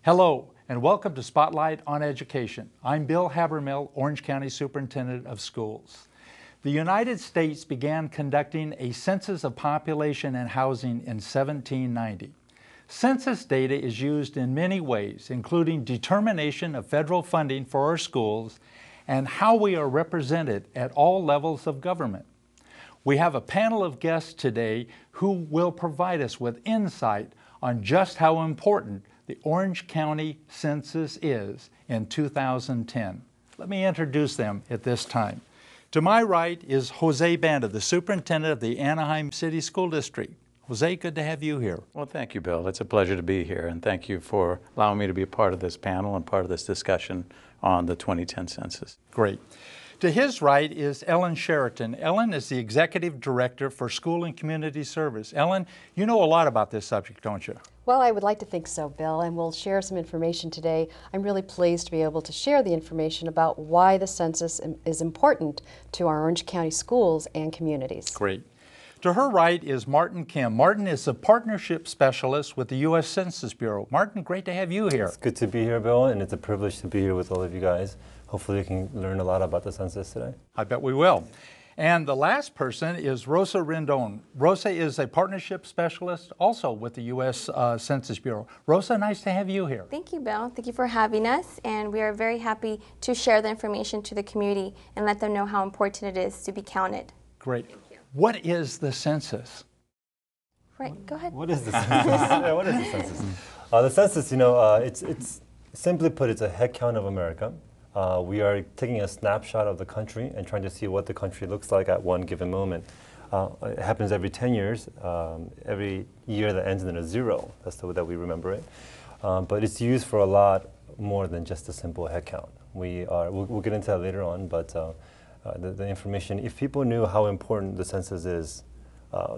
Hello, and welcome to Spotlight on Education. I'm Bill Habermill, Orange County Superintendent of Schools. The United States began conducting a census of population and housing in 1790. Census data is used in many ways, including determination of federal funding for our schools and how we are represented at all levels of government. We have a panel of guests today who will provide us with insight on just how important the Orange County Census is in 2010. Let me introduce them at this time. To my right is Jose Banda, the Superintendent of the Anaheim City School District. Jose, good to have you here. Well, thank you, Bill. It's a pleasure to be here, and thank you for allowing me to be a part of this panel and part of this discussion on the 2010 census. Great. To his right is Ellen Sheraton. Ellen is the Executive Director for School and Community Service. Ellen, you know a lot about this subject, don't you? Well, I would like to think so, Bill, and we'll share some information today. I'm really pleased to be able to share the information about why the census is important to our Orange County schools and communities. Great. To her right is Martin Kim. Martin is a partnership specialist with the U.S. Census Bureau. Martin, great to have you here. It's good to be here, Bill, and it's a privilege to be here with all of you guys. Hopefully we can learn a lot about the census today. I bet we will. And the last person is Rosa Rendon. Rosa is a partnership specialist also with the U.S. Census Bureau. Rosa, nice to have you here. Thank you, Bill. Thank you for having us, and we are very happy to share the information to the community and let them know how important it is to be counted. Great. What is the census? Right, go ahead. What is the census? Yeah, what is the census? The census, it's simply put, it's a head count of America. We are taking a snapshot of the country and trying to see what the country looks like at one given moment. It happens every 10 years, every year that ends in a zero. That's the way that we remember it. But it's used for a lot more than just a simple head count. We'll get into that later on, but the information, if people knew how important the census is,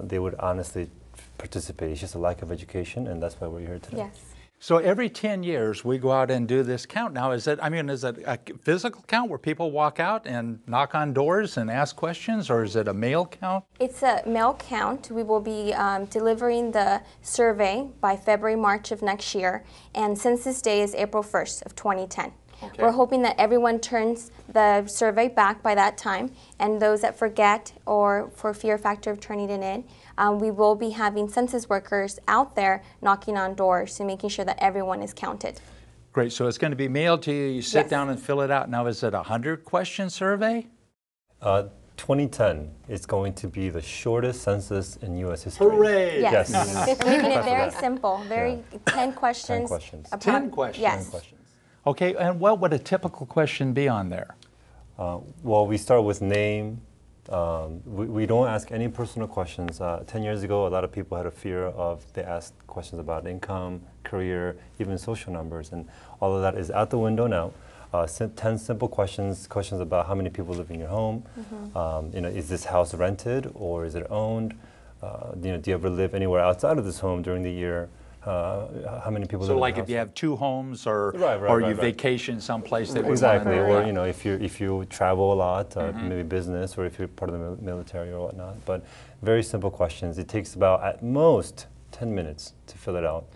they would honestly participate. It's just a lack of education, and that's why we're here today. Yes. So every 10 years we go out and do this count. Now, is it a physical count where people walk out and knock on doors and ask questions, or is it a mail count? It's a mail count. We will be delivering the survey by February, March of next year, and Census Day is April 1st of 2010. Okay. We're hoping that everyone turns the survey back by that time, and those that forget or for fear factor of turning it in, we will be having census workers out there knocking on doors and making sure that everyone is counted. Great, so it's going to be mailed to you, you sit Yes. down and fill it out. Now, is it a 100-question survey? 2010 is going to be the shortest census in U.S. history. Hooray! Yes. Yes. We're making it very simple, 10 questions. 10 questions. 10 questions? Yes. 10 questions. Okay, and what would a typical question be on there? Well, we start with name. We don't ask any personal questions. 10 years ago, a lot of people had a fear of, they asked questions about income, career, even social numbers, and all of that is out the window now. 10 simple questions about how many people live in your home. Mm-hmm. Is this house rented or is it owned? Do you ever live anywhere outside of this home during the year? How many people live in the house? So like if you have two homes or you vacation someplace that exactly, or if you travel a lot, maybe business, or if you're part of the military or whatnot. But very simple questions. It takes about at most 10 minutes to fill it out.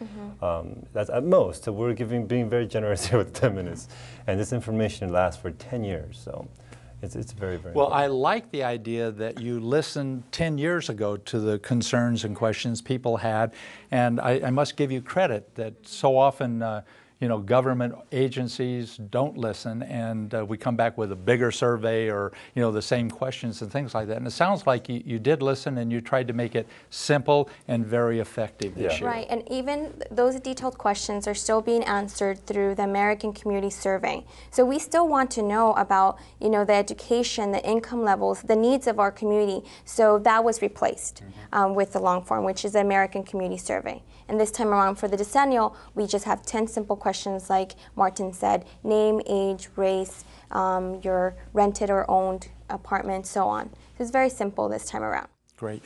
That's at most. So we're being very generous here with 10 minutes, and this information lasts for 10 years. So it's very, very well, important. I like the idea that you listened 10 years ago to the concerns and questions people had, and I must give you credit that so often government agencies don't listen, and we come back with a bigger survey or the same questions and things like that. And it sounds like you did listen and you tried to make it simple and very effective this year. Right, and even those detailed questions are still being answered through the American Community Survey. So we still want to know about the education, the income levels, the needs of our community. So that was replaced with the long form, which is the American Community Survey. And this time around for the decennial, we just have 10 simple questions like Martin said: name, age, race, your rented or owned apartment, so on. So it's very simple this time around. Great.